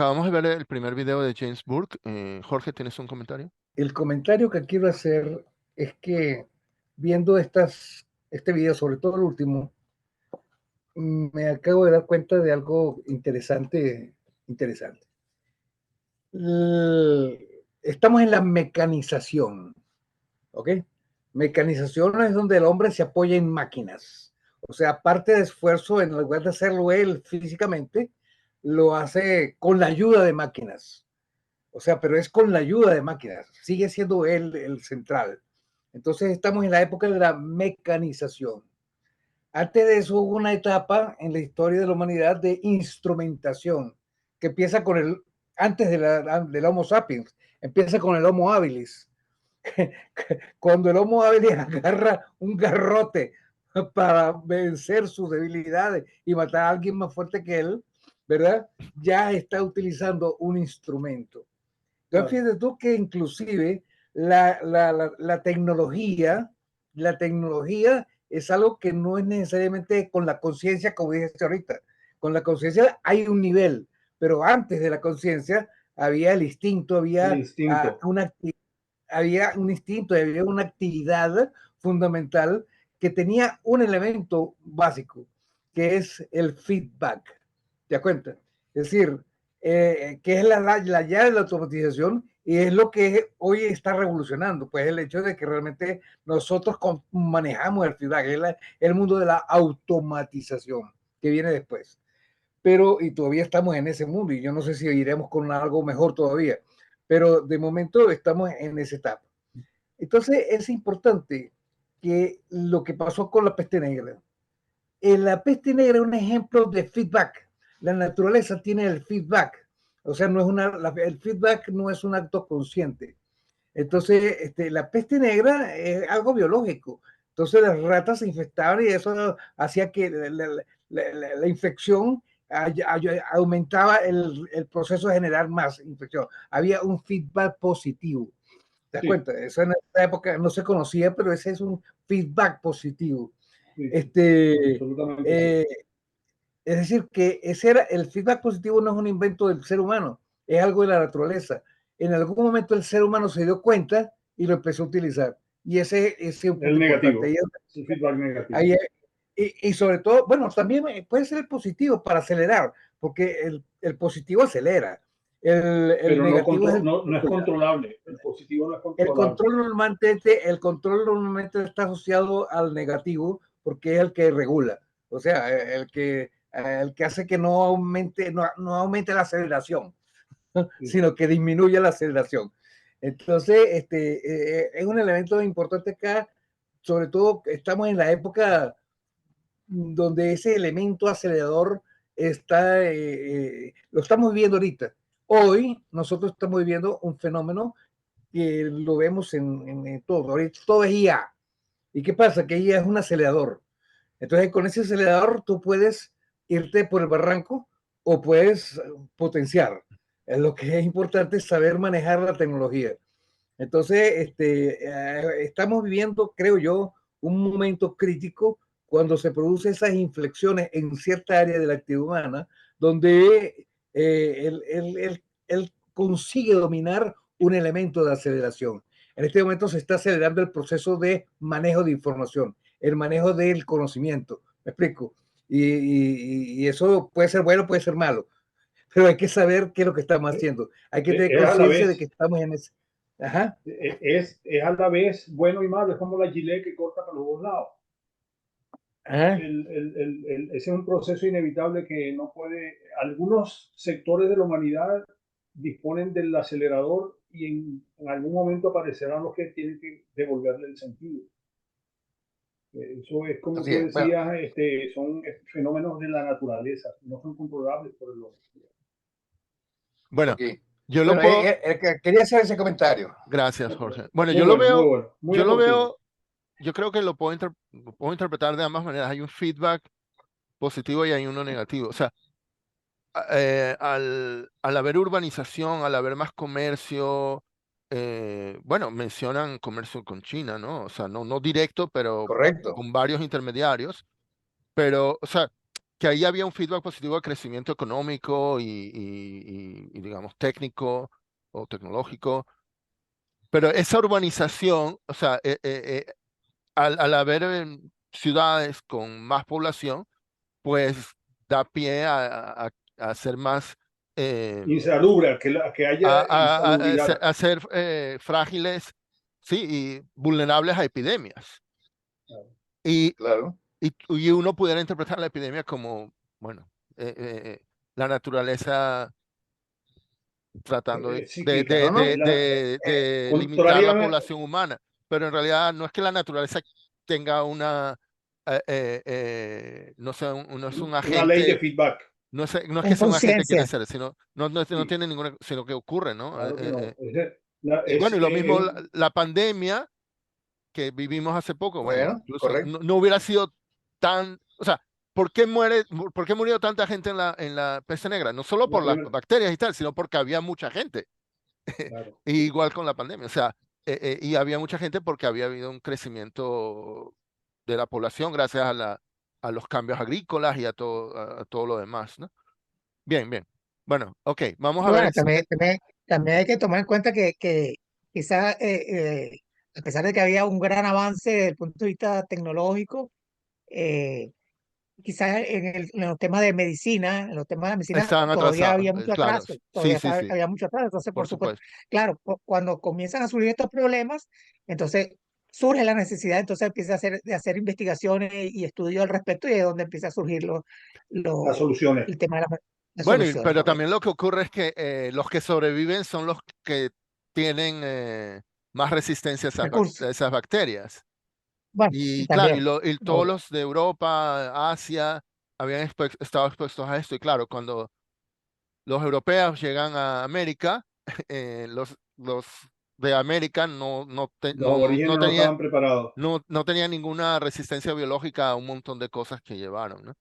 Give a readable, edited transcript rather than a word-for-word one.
Acabamos de ver el primer video de James Burke. Jorge, ¿tienes un comentario? El comentario que quiero hacer es que viendo este video, sobre todo el último, me acabo de dar cuenta de algo interesante. Estamos en la mecanización, ¿ok? Mecanización es donde el hombre se apoya en máquinas. O sea, parte de esfuerzo, en lugar de hacerlo él físicamente, lo hace con la ayuda de máquinas. O sea, pero es con la ayuda de máquinas. Sigue siendo él el central. Entonces estamos en la época de la mecanización. Antes de eso hubo una etapa en la historia de la humanidad de instrumentación, que empieza con antes del Homo sapiens, empieza con el Homo habilis. Cuando el Homo habilis agarra un garrote para vencer sus debilidades y matar a alguien más fuerte que él, ¿verdad? Ya está utilizando un instrumento. Entonces, fíjate tú que inclusive la tecnología es algo que no es necesariamente con la conciencia, como dijiste ahorita. Con la conciencia hay un nivel, pero antes de la conciencia había el instinto, había un instinto, había una actividad fundamental que tenía un elemento básico, que es el feedback. ¿Te das cuenta? Es decir, que es la llave de la automatización y es lo que hoy está revolucionando, pues el hecho de que realmente nosotros manejamos el feedback, es el mundo de la automatización que viene después. Pero, y todavía estamos en ese mundo, y yo no sé si iremos con algo mejor todavía, pero de momento estamos en esa etapa. Entonces es importante que lo que pasó con la peste negra, la peste negra es un ejemplo de feedback. La naturaleza tiene el feedback. O sea, el feedback no es un acto consciente. Entonces, la peste negra es algo biológico. Entonces, las ratas se infectaban y eso hacía que la infección aumentaba el proceso de generar más infección. Había un feedback positivo. ¿Te das cuenta? Eso en esa época no se conocía, pero ese es un feedback positivo. Sí, Es decir, que ese era el feedback positivo, no es un invento del ser humano, es algo de la naturaleza. En algún momento el ser humano se dio cuenta y lo empezó a utilizar. Y ese es un punto negativo, importante. el feedback negativo. Y sobre todo, bueno, también puede ser el positivo para acelerar, porque el positivo acelera. Pero negativo no es controlable. El positivo no es controlable. El control normalmente está asociado al negativo porque es el que regula. O sea, el que hace que no aumente la aceleración, sino que disminuya la aceleración. Entonces, es un elemento importante acá, sobre todo estamos en la época donde ese elemento acelerador lo estamos viviendo ahorita. Hoy nosotros estamos viviendo un fenómeno que lo vemos en todo. Ahorita todo es IA. ¿Y qué pasa? Que IA es un acelerador. Entonces, con ese acelerador tú puedes irte por el barranco o puedes potenciar. Lo que es importante es saber manejar la tecnología. Entonces, estamos viviendo, creo yo, un momento crítico cuando se producen esas inflexiones en cierta área de la actividad humana, donde él consigue dominar un elemento de aceleración. En este momento se está acelerando el proceso de manejo de información, el manejo del conocimiento. ¿Me explico? Y eso puede ser bueno, puede ser malo, pero hay que saber qué es lo que estamos haciendo. Hay que tener conciencia de que estamos en ese. Ajá. Es a la vez bueno y malo, es como la gilet que corta para los dos lados. Ese es un proceso inevitable que no puede. Algunos sectores de la humanidad disponen del acelerador y en algún momento aparecerán los que tienen que devolverle el sentido. Eso es como tú decías, bueno, son fenómenos de la naturaleza, no son controlables por el hombre. Bueno, okay. Yo lo puedo. Quería hacer ese comentario. Gracias, Jorge. Bueno, yo lo veo, yo creo que lo puedo interpretar de ambas maneras. Hay un feedback positivo y hay uno negativo. O sea, al haber urbanización, al haber más comercio, bueno, mencionan comercio con China, ¿no? O sea, no directo, pero correcto, con varios intermediarios. Pero, o sea, que ahí había un feedback positivo de crecimiento económico y, digamos, técnico o tecnológico, pero esa urbanización, o sea, al haber ciudades con más población, pues da pie a ser más, Insalubre, que haya insalubridad. a ser frágiles, sí, y vulnerables a epidemias. Claro. Y, Claro. y uno pudiera interpretar la epidemia como, bueno, la naturaleza tratando Cíclica, ¿no? de limitar la población humana, pero en realidad no es que la naturaleza tenga una, no sé, no es un Una ley de agente, feedback. no es que En sea un agente que quiere conciencia. ser, sino no Sí, tiene ninguna, sino que ocurre, ¿no? claro que no. Y bueno, y lo mismo la pandemia que vivimos hace poco, bueno, Bueno, incluso correcto. no hubiera sido tan, o sea, por qué murió tanta gente en la peste negra? No solo por las bacterias y tal, sino porque había mucha gente. claro. Igual con la pandemia, o sea, y había mucha gente porque había habido un crecimiento de la población gracias a los cambios agrícolas y a todo lo demás, ¿no? Bien, bien. Bueno, ok, vamos Y a ver. bueno, también hay que tomar en cuenta que quizás, a pesar de que había un gran avance desde el punto de vista tecnológico, eh, quizás en los temas de medicina, en los temas de la medicina Estaban todavía atrasados, había mucho claro, atraso, sí, sí, sí, había mucho atraso. Entonces, por por supuesto, supuesto. claro, cuando comienzan a surgir estos problemas, entonces surge la necesidad, entonces empieza de hacer investigaciones y estudios al respecto y es donde empieza a surgir Las soluciones. el tema de las Bueno, soluciones, pero correcto. también lo que ocurre es que los que sobreviven son los que tienen más resistencia Recursos. a esas bacterias. Bueno, Y claro, también. y todos Obvio. los de Europa, Asia, habían estado expuestos a esto. Y claro, cuando los europeos llegan a América, los de América Los aborígenes no estaban preparados. no tenían ninguna resistencia biológica a un montón de cosas que llevaron, ¿no?